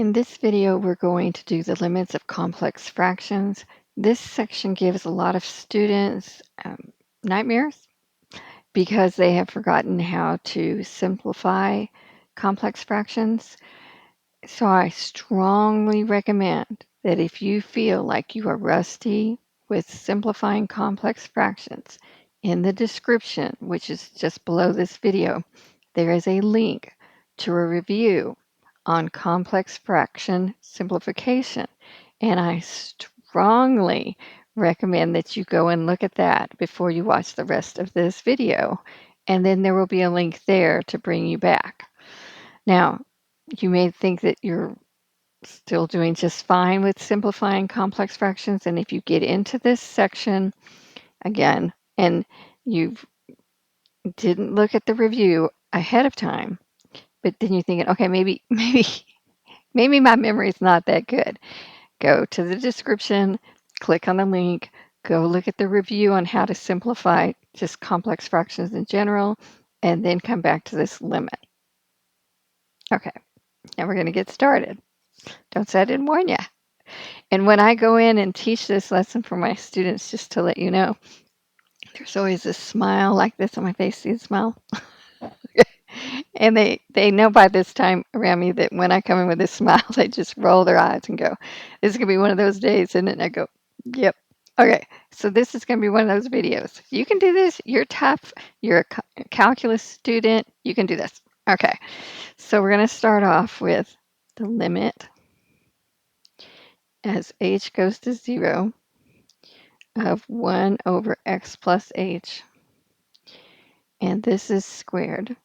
In this video, we're going to do the limits of complex fractions. This section gives a lot of students nightmares because they have forgotten how to simplify complex fractions. So I strongly recommend that if you feel like you are rusty with simplifying complex fractions, in the description, which is just below this video, there is a link to a review on complex fraction simplification. And I strongly recommend that you go and look at that before you watch the rest of this video. And then there will be a link there to bring you back. Now, you may think that you're still doing just fine with simplifying complex fractions. And if you get into this section again and you didn't look at the review ahead of time, but then you're thinking, okay, maybe my memory is not that good. Go to the description, click on the link, go look at the review on how to simplify just complex fractions in general, and then come back to this limit. Okay, now we're going to get started. Don't say I didn't warn you. And when I go in and teach this lesson for my students, just to let you know, there's always a smile like this on my face. See the smile? And they know by this time around me that when I come in with this smile, they just roll their eyes and go, "This is gonna be one of those days," isn't it? And I go, "Yep." Okay, so this is gonna be one of those videos. You can do this. You're tough. You're a calculus student. You can do this. Okay, so we're gonna start off with the limit as h goes to 0 of 1 over x plus h, and this is squared,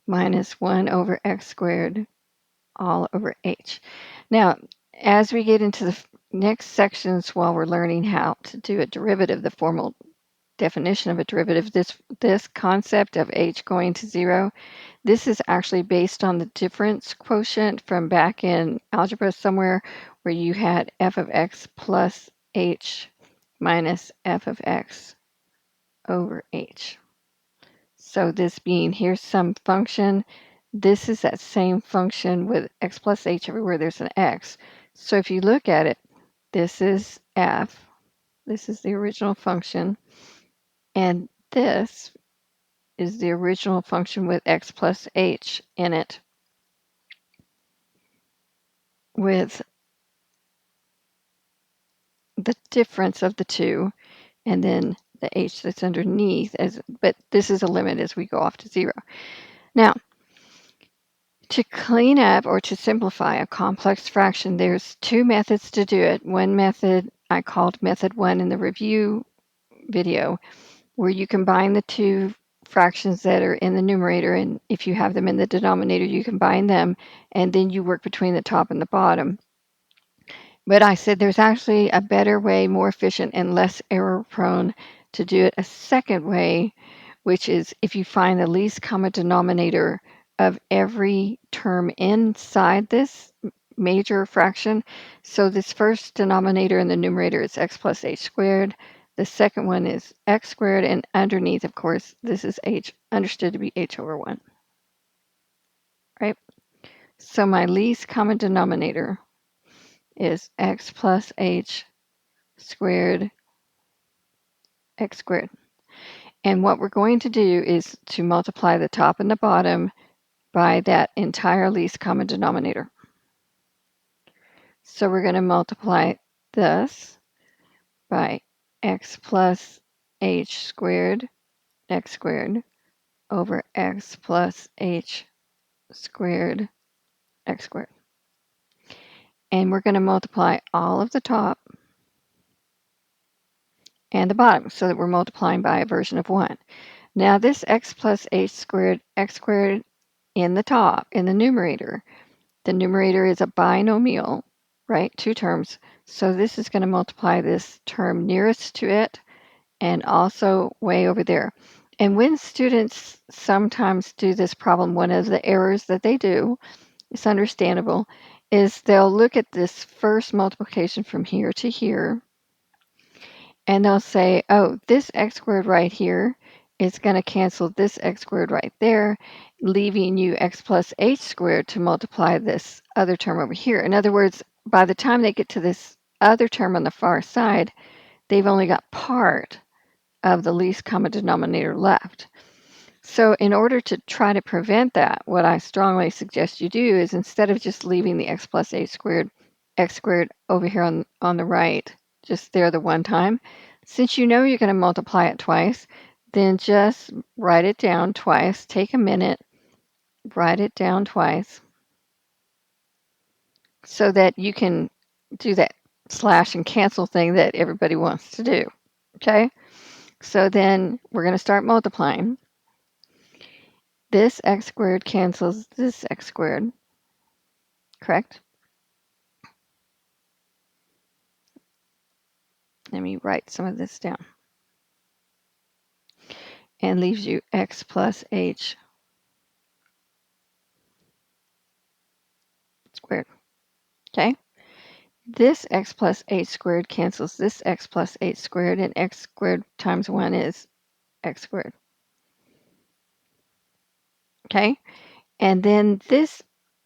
minus 1 over x squared all over h. Now, as we get into the next sections while we're learning how to do a derivative, the formal definition of a derivative, this concept of h going to 0, this is actually based on the difference quotient from back in algebra somewhere where you had f of x plus h minus f of x over h. So this being here's some function, this is that same function with x plus h everywhere there's an x. So if you look at it, this is f, this is the original function, and this is the original function with x plus h in it with the difference of the two, and then the h that's underneath, but this is a limit as we go off to 0. Now, to clean up or to simplify a complex fraction, there's two methods to do it. One method I called method 1 in the review video, where you combine the two fractions that are in the numerator, and if you have them in the denominator, you combine them, and then you work between the top and the bottom. But I said there's actually a better way, more efficient and less error prone to do it a second way, which is if you find the least common denominator of every term inside this major fraction. So this first denominator in the numerator is x plus h squared. The second one is x squared, and underneath, of course, this is h, understood to be h over 1. Right? So my least common denominator is x plus h squared x squared. And what we're going to do is to multiply the top and the bottom by that entire least common denominator. So we're going to multiply this by x plus h squared x squared over x plus h squared x squared. And we're going to multiply all of the top and the bottom so that we're multiplying by a version of 1. Now this x plus h squared x squared in the top, in the numerator is a binomial, right? Two terms. So this is going to multiply this term nearest to it and also way over there. And when students sometimes do this problem, one of the errors that they do, it's understandable, is they'll look at this first multiplication from here to here, and they'll say, oh, this x squared right here it's going to cancel this x squared right there, leaving you x plus h squared to multiply this other term over here. In other words, by the time they get to this other term on the far side, they've only got part of the least common denominator left. So in order to try to prevent that, what I strongly suggest you do is, instead of just leaving the x plus h squared, x squared over here on the right, just there the one time, since you know you're going to multiply it twice, then just write it down twice. Take a minute, write it down twice, so that you can do that slash and cancel thing that everybody wants to do. Okay? So then we're going to start multiplying. This x squared cancels this x squared, correct? Let me write some of this down. And leaves you x plus h squared. Okay? This x plus h squared cancels this x plus h squared, and x squared times 1 is x squared. Okay? And then this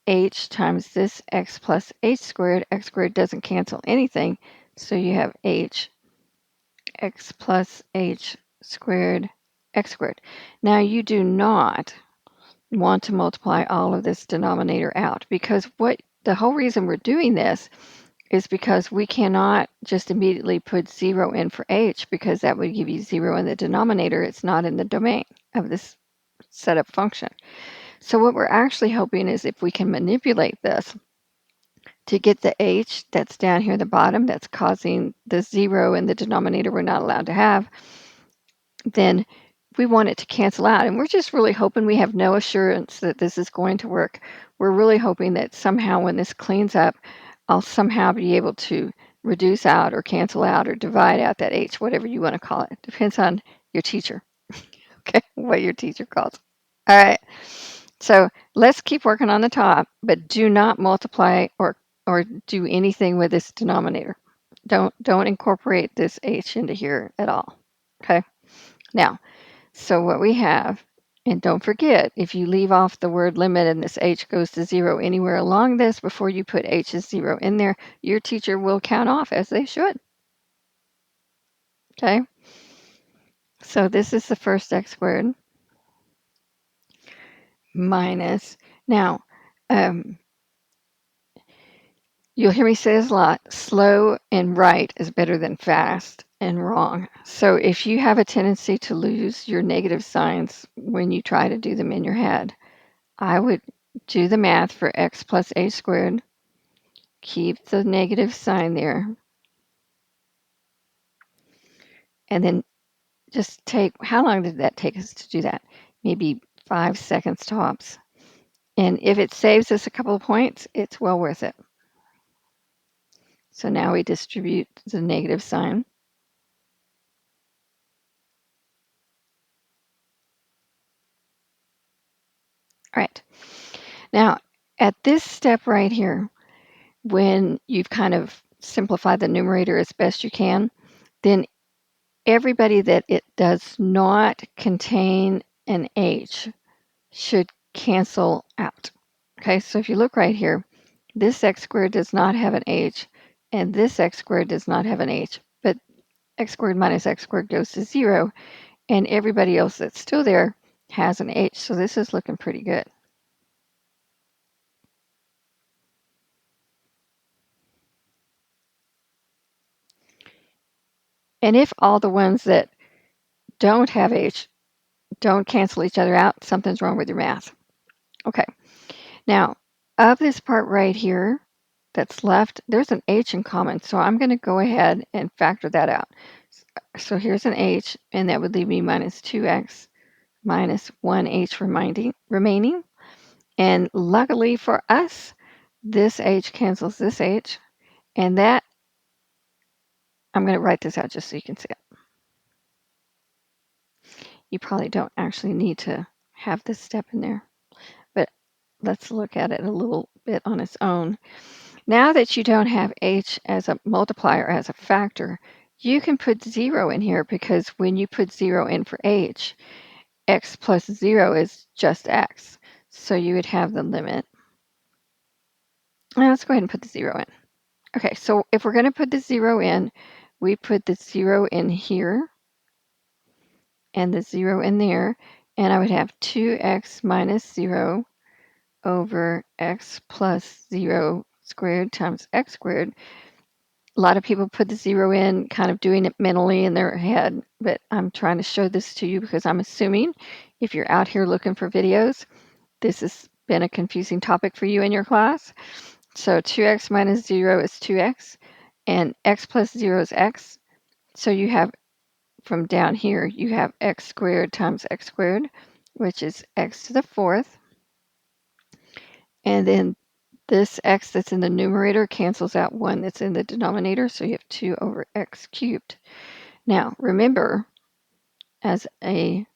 h times this x plus h squared doesn't cancel anything, so you have h x plus h squared x squared. Now you do not want to multiply all of this denominator out, because the whole reason we're doing this is because we cannot just immediately put 0 in for h, because that would give you 0 in the denominator. It's not in the domain of this setup function. So what we're actually hoping is, if we can manipulate this to get the h that's down here at the bottom, that's causing the 0 in the denominator we're not allowed to have, then we want it to cancel out. And we're just really hoping, we have no assurance that this is going to work. We're really hoping that somehow when this cleans up, I'll somehow be able to reduce out or cancel out or divide out that h, whatever you want to call it. Depends on your teacher, okay, what your teacher calls it. All right, so let's keep working on the top, but do not multiply or do anything with this denominator. Don't incorporate this h into here at all, okay? Now, so what we have, and don't forget, if you leave off the word limit and this h goes to 0 anywhere along this before you put h is 0 in there, your teacher will count off, as they should. Okay? So this is the first x squared minus, now, you'll hear me say this a lot, slow and right is better than fast and wrong. So if you have a tendency to lose your negative signs when you try to do them in your head, I would do the math for x plus a squared, keep the negative sign there, and then just take, how long did that take us to do that? Maybe 5 seconds tops. And if it saves us a couple of points, it's well worth it. So now we distribute the negative sign. All right. Now, at this step right here, when you've kind of simplified the numerator as best you can, then everybody that it does not contain an h should cancel out. Okay, so if you look right here, this x squared does not have an h, and this x squared does not have an h, but x squared minus x squared goes to 0, and everybody else that's still there has an h, so this is looking pretty good. And if all the ones that don't have h don't cancel each other out, something's wrong with your math. Okay, now of this part right here that's left, there's an h in common, so I'm going to go ahead and factor that out. So here's an h, and that would leave me minus 2x minus 1h remaining. And luckily for us, this h cancels this h, and that, I'm going to write this out just so you can see it. You probably don't actually need to have this step in there, but let's look at it a little bit on its own. Now that you don't have h as a multiplier, as a factor, You can put 0 in here because when you put 0 in for h, x plus 0 is just x. So you would have the limit. Now let's go ahead and put the 0 in. Okay, so if we're going to put the 0 in, we put the 0 in here and the 0 in there, and I would have 2x minus 0 over x plus 0 squared times x squared. A lot of people put the 0 in kind of doing it mentally in their head, but I'm trying to show this to you because I'm assuming if you're out here looking for videos, this has been a confusing topic for you in your class. So 2x minus 0 is 2x, and x plus 0 is x. So you have, from down here, you have x squared times x squared, which is x to the fourth. And then this x that's in the numerator cancels out 1 that's in the denominator, so you have 2 over x cubed. Now, remember, as a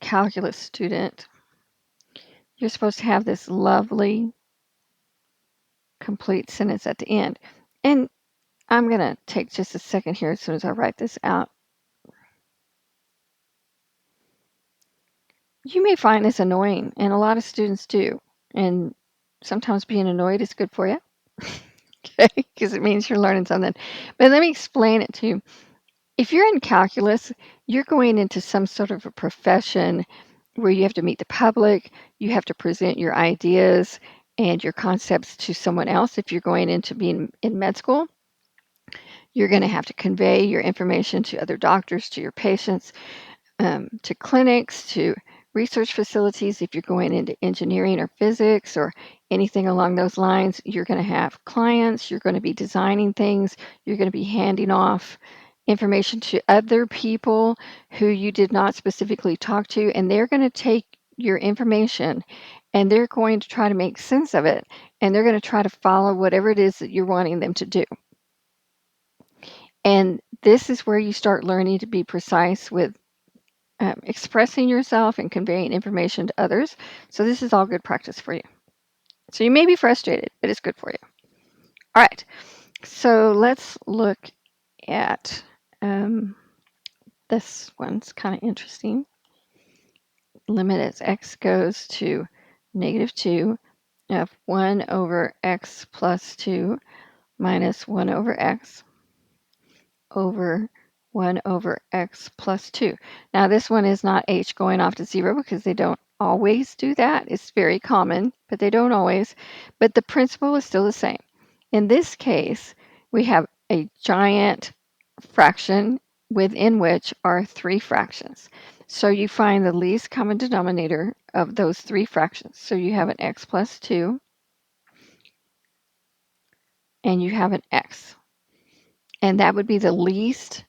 calculus student, you're supposed to have this lovely complete sentence at the end. And I'm going to take just a second here as soon as I write this out. You may find this annoying, and a lot of students do. And sometimes being annoyed is good for you, okay, because it means you're learning something. But let me explain it to you. If you're in calculus, you're going into some sort of a profession where you have to meet the public, you have to present your ideas and your concepts to someone else. If you're going into being in med school, you're going to have to convey your information to other doctors, to your patients, to clinics, to research facilities. If you're going into engineering or physics or anything along those lines, you're going to have clients, you're going to be designing things, you're going to be handing off information to other people who you did not specifically talk to, and they're going to take your information and they're going to try to make sense of it, and they're going to try to follow whatever it is that you're wanting them to do. And this is where you start learning to be precise with expressing yourself and conveying information to others. So this is all good practice for you. So you may be frustrated, but it's good for you. All right, so let's look at this one's kind of interesting. Limit as x goes to -2 of 1 over x plus 2 minus 1 over x over 1 over x plus 2. Now this one is not h going off to 0 because they don't always do that. It's very common, but they don't always. But the principle is still the same. In this case, we have a giant fraction within which are 3 fractions. So you find the least common denominator of those 3 fractions. So you have an x plus 2 and you have an x. And that would be the least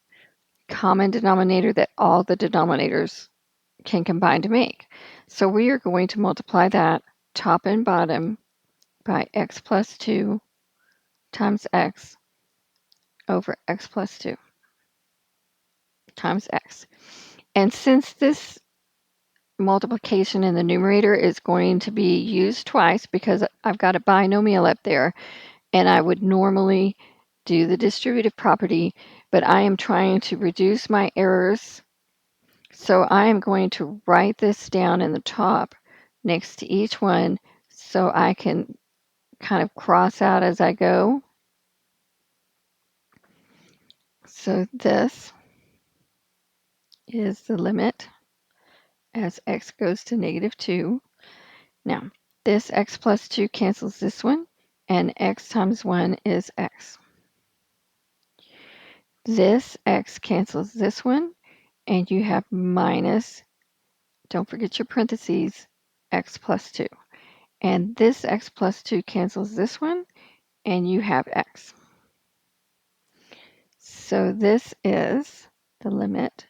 common denominator that all the denominators can combine to make. So we are going to multiply that top and bottom by x plus 2 times x over x plus 2 times x. And since this multiplication in the numerator is going to be used twice because I've got a binomial up there, and I would normally do the distributive property, but I am trying to reduce my errors. So I am going to write this down in the top next to each one so I can kind of cross out as I go. So this is the limit as x goes to -2. Now, this x plus 2 cancels this one, and x times 1 is x. This x cancels this one, and you have minus, don't forget your parentheses, x plus 2. And this x plus 2 cancels this one, and you have x. So this is the limit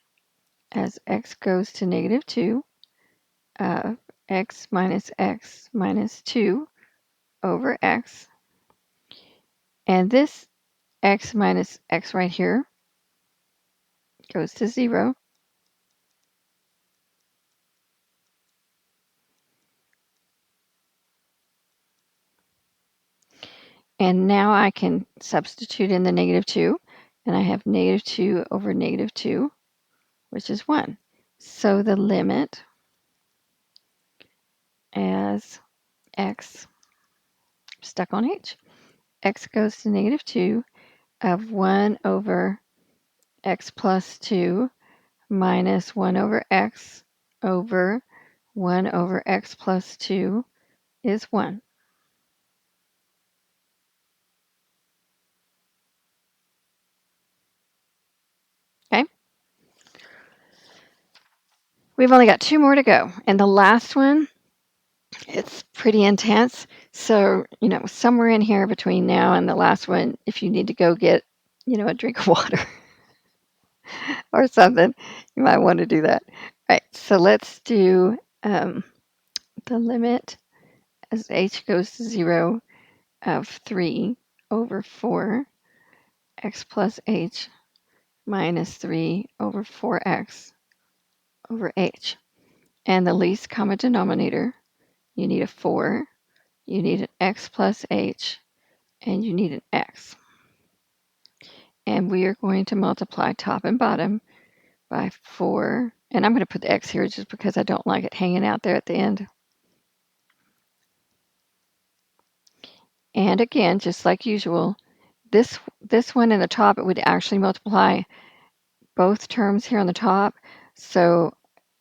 as x goes to -2 of x minus 2 over x. And this x minus x right here goes to 0. And now I can substitute in the -2. and I have negative 2 over negative 2, which is 1. So the limit as x, stuck on h, x goes to negative 2 of 1 over x plus 2 minus 1 over x over 1 over x plus 2 is 1. Okay? We've only got 2 more to go. And the last one, it's pretty intense. So, somewhere in here between now and the last one, if you need to go get, a drink of water or something, you might want to do that. All right, so let's do the limit as h goes to 0 of 3 over 4 x plus h minus 3 over 4x over h. And the least common denominator, you need a 4, you need an x plus h, and you need an x. And we are going to multiply top and bottom by 4. And I'm going to put the x here just because I don't like it hanging out there at the end. And again, just like usual, this one in the top, it would actually multiply both terms here on the top. So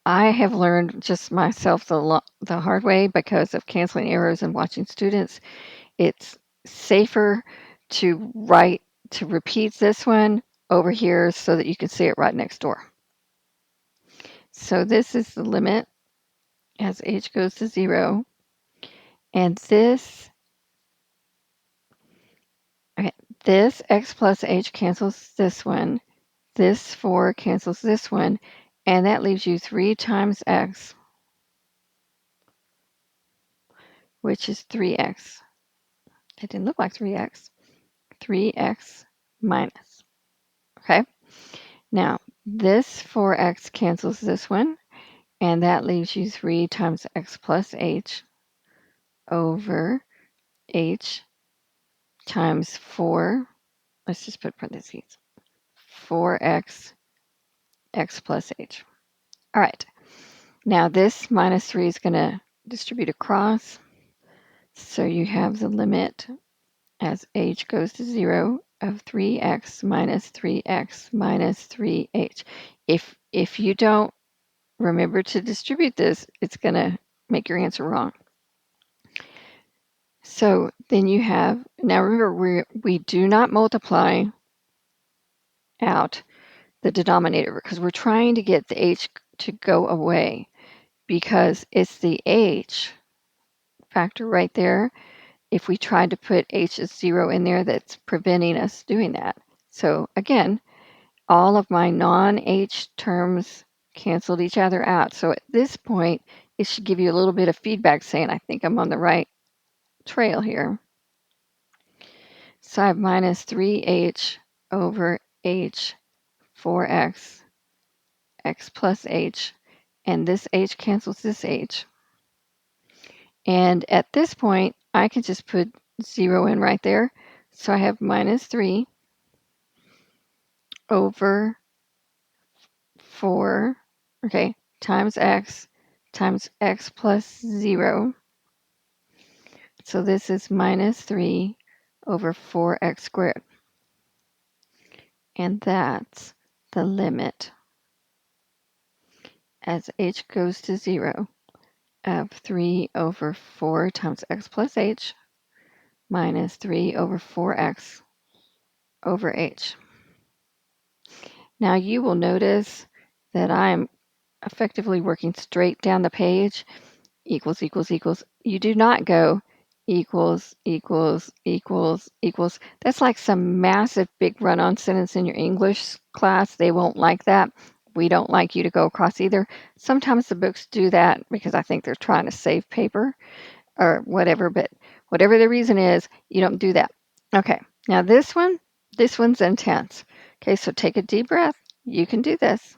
I have learned just myself the hard way because of canceling errors and watching students. It's safer to repeat this one over here so that you can see it right next door. So this is the limit as h goes to 0. And this x plus h cancels this one. This 4 cancels this one. And that leaves you 3 times x, which is 3x. It didn't look like 3x. 3x minus. Okay? Now, this 4x cancels this one, and that leaves you 3 times x plus h over h times 4. Let's just put parentheses. 4x x plus h. All right. Now, this minus 3 is going to distribute across. So you have the limit as h goes to 0 of 3x minus 3x minus 3h. If you don't remember to distribute this, it's going to make your answer wrong. So then you have, now remember, we do not multiply out the denominator because we're trying to get the h to go away because it's the h factor right there. If we tried to put h as 0 in there, that's preventing us doing that. So again, all of my non-h terms canceled each other out. So at this point, it should give you a little bit of feedback saying, I think I'm on the right trail here. So I have minus 3h over h 4x x plus h, and this h cancels this h. And at this point, I can just put 0 in right there. So I have minus 3 over 4, okay, times x plus 0. So this is minus 3 over 4x squared. And that's the limit as h goes to 0 of 3 over 4 times x plus h minus 3 over 4x over h. Now you will notice that I'm effectively working straight down the page, equals, equals, equals. You do not go equals, equals, equals, equals. That's like some massive big run-on sentence in your English class. They won't like that. We don't like you to go across either. Sometimes the books do that because I think they're trying to save paper or whatever, but whatever the reason is, you don't do that. Okay, now this one's intense. Okay, so take a deep breath. You can do this.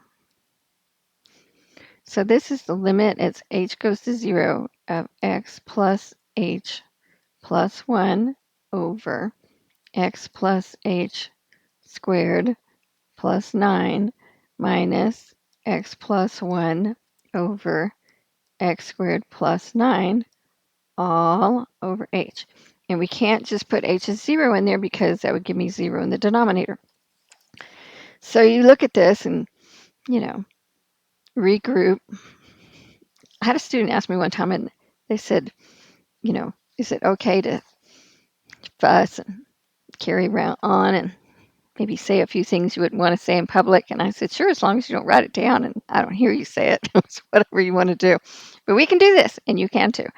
So this is the limit as h goes to 0 of x plus h plus 1 over x plus h squared plus 9 minus x plus 1 over x squared plus 9 all over h. And we can't just put h as 0 in there because that would give me 0 in the denominator. So you look at this and, regroup. I had a student ask me one time and they said, is it okay to fuss and carry around on and maybe say a few things you wouldn't want to say in public? And I said, sure, as long as you don't write it down and I don't hear you say it. It's whatever you want to do. But we can do this, and you can too.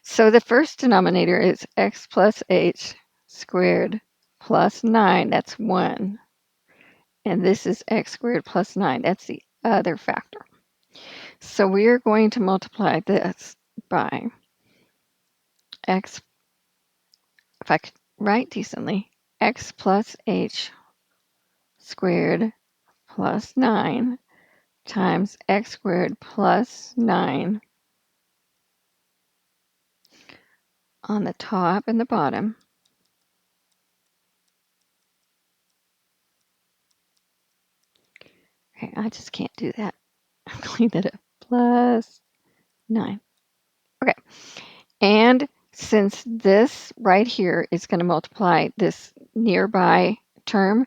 So the first denominator is x plus h squared plus 9. That's 1. And this is x squared plus 9. That's the other factor. So we are going to multiply this by x, if I could write decently, x plus h squared plus 9 times x squared plus 9 on the top and the bottom. Okay, I just can't do that. I'm clean that up. Plus 9. Okay. And since this right here is going to multiply this nearby term,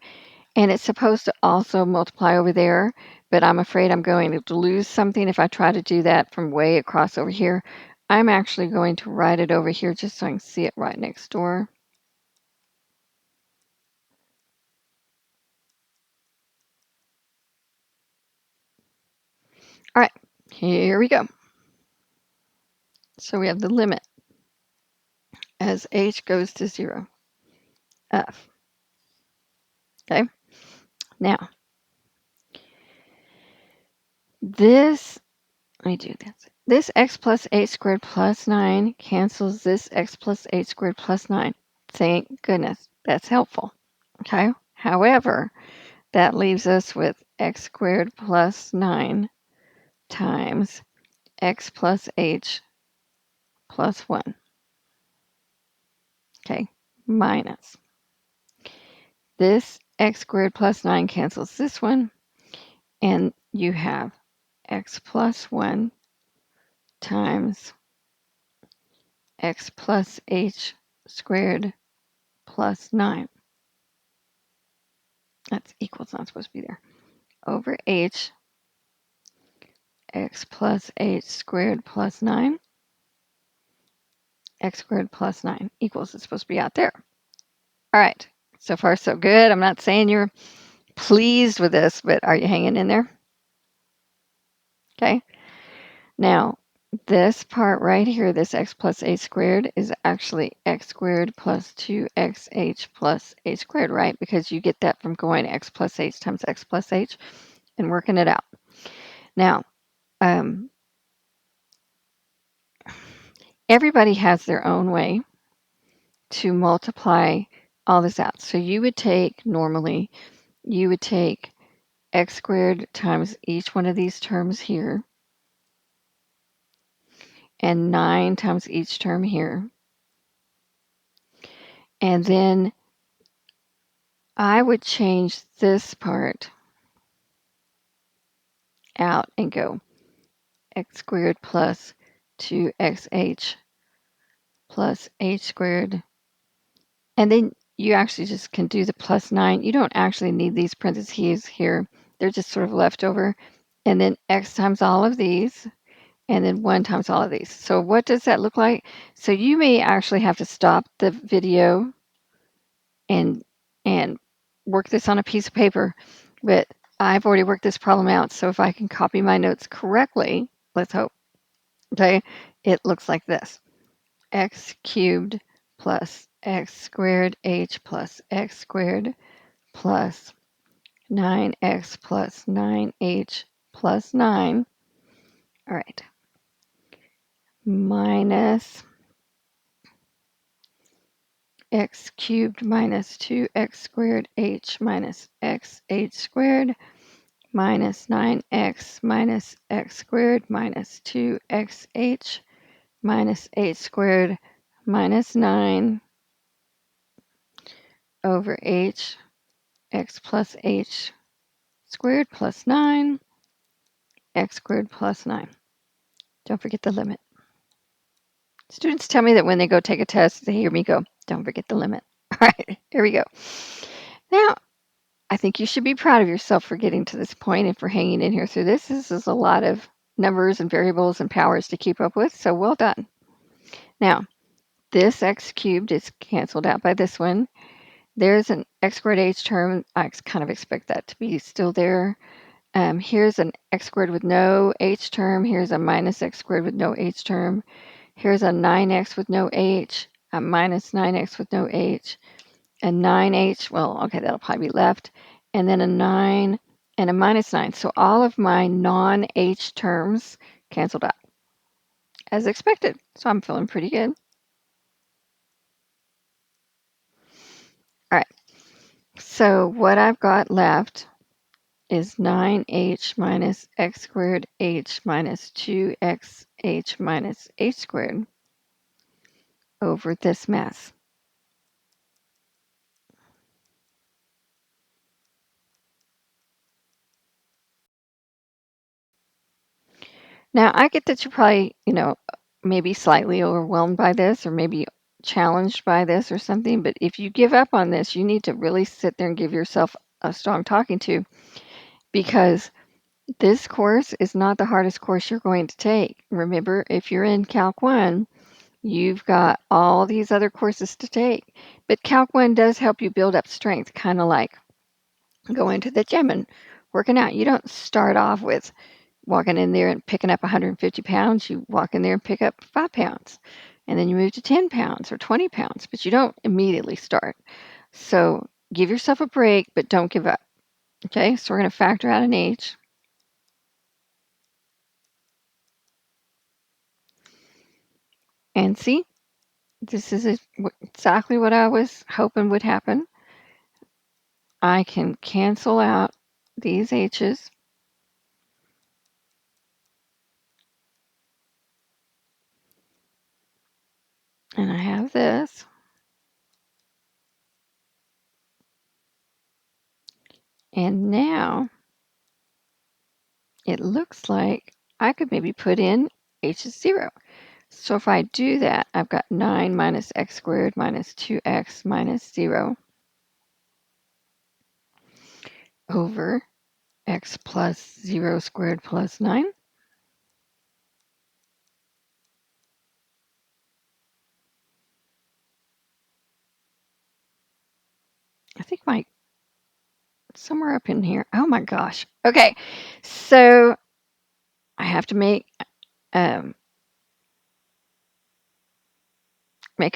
and it's supposed to also multiply over there, but I'm afraid I'm going to lose something if I try to do that from way across over here. I'm actually going to write it over here just so I can see it right next door. All right, here we go. So we have the limit as h goes to 0 of. Okay, now this, let me do this. This x plus h squared plus 9 cancels this x plus h squared plus 9. Thank goodness, that's helpful. Okay, however, that leaves us with x squared plus 9 times x plus h plus 1. Okay, minus. This x squared plus 9 cancels this one, and you have x plus 1 times x plus h squared plus 9. That's equals, not supposed to be there. Over h, x plus h squared plus 9, x squared plus 9 equals, it's supposed to be out there. All right, so far so good. I'm not saying you're pleased with this, but are you hanging in there? Okay. Now, this part right here, this x plus h squared, is actually x squared plus 2xh plus h squared, right? Because you get that from going x plus h times x plus h and working it out. Now, everybody has their own way to multiply all this out. So you would take, normally, you would take x squared times each one of these terms here, and 9 times each term here. And then I would change this part out and go x squared plus 2xh plus h squared. And then you actually just can do the plus 9. You don't actually need these parentheses here. They're just sort of left over. And then x times all of these, and then 1 times all of these. So what does that look like? So you may actually have to stop the video and work this on a piece of paper, but I've already worked this problem out. So if I can copy my notes correctly, let's hope, okay, it looks like this. X cubed plus x squared h plus x squared plus 9x plus 9h plus 9. All right. Minus x cubed minus 2x squared h minus x h squared minus 9x minus x squared minus 2xh minus h squared minus 9 over h x plus h squared plus 9, x squared plus 9. Don't forget the limit. Students tell me that when they go take a test, they hear me go, don't forget the limit. All right, here we go. Now, I think you should be proud of yourself for getting to this point and for hanging in here through this. This is a lot of numbers and variables and powers to keep up with, so well done. Now, this x cubed is canceled out by this one. There's an x squared h term. I kind of expect that to be still there. Here's an x squared with no h term. Here's a minus x squared with no h term. Here's a 9x with no h, a minus 9x with no h, a 9h, well, okay, that'll probably be left, and then a 9 and a minus 9. So all of my non-h terms canceled out, as expected. So I'm feeling pretty good. All right, so what I've got left is 9h minus x squared h minus 2xh minus h squared over this mess. Now, I get that you're probably, maybe slightly overwhelmed by this or maybe challenged by this or something, but if you give up on this, you need to really sit there and give yourself a strong talking to, because this course is not the hardest course you're going to take. Remember, if you're in Calc 1, you've got all these other courses to take, but Calc 1 does help you build up strength, kind of like going to the gym and working out. You don't start off with walking in there and picking up 150 pounds. You walk in there and pick up 5 pounds, and then you move to 10 pounds or 20 pounds, but you don't immediately start. So give yourself a break, but don't give up. Okay, so we're going to factor out an h. And see, this is exactly what I was hoping would happen. I can cancel out these h's. And I have this. And now it looks like I could maybe put in h is 0. So if I do that, I've got 9 minus x squared minus 2x minus 0 over x plus 0 squared plus 9. I think somewhere up in here. Oh my gosh. Okay, so I have to make a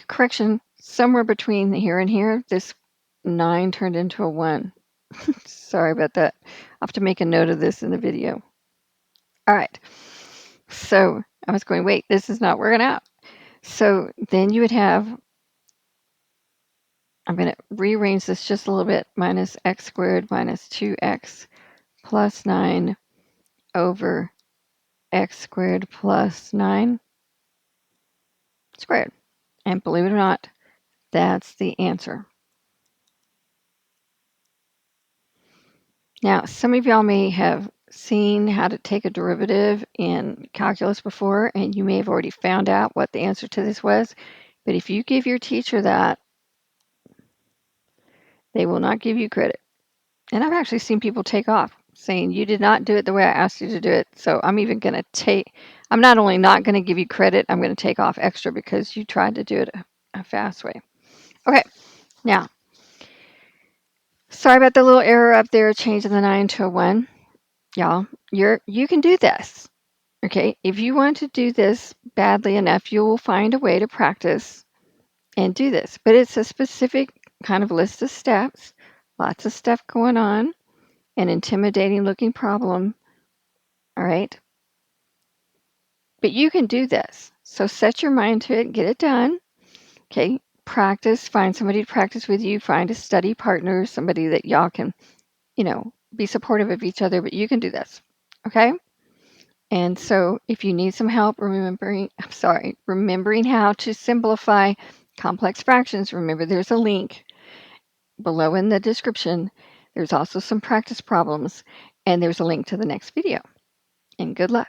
correction somewhere between here and here. This 9 turned into a 1. Sorry about that. I'll have to make a note of this in the video. All right. So I was going, wait, this is not working out. So then you would have, I'm going to rearrange this just a little bit, minus x squared minus 2x plus 9 over x squared plus 9 squared. And believe it or not, that's the answer. Now, some of y'all may have seen how to take a derivative in calculus before, and you may have already found out what the answer to this was. But if you give your teacher that, they will not give you credit. And I've actually seen people take off saying, you did not do it the way I asked you to do it. So I'm even going to I'm not only not going to give you credit, I'm going to take off extra because you tried to do it a fast way. Okay, now, sorry about the little error up there, changing the 9 to a 1. Y'all, you can do this. Okay, if you want to do this badly enough, you will find a way to practice and do this. But it's a specific kind of list of steps, lots of stuff going on, an intimidating looking problem. All right, but you can do this. So set your mind to it, get it done. Okay, practice, find somebody to practice with you, find a study partner, somebody that y'all can, be supportive of each other, but you can do this. Okay? And so if you need some help remembering how to simplify complex fractions, remember there's a link below in the description. There's also some practice problems, and there's a link to the next video. And good luck.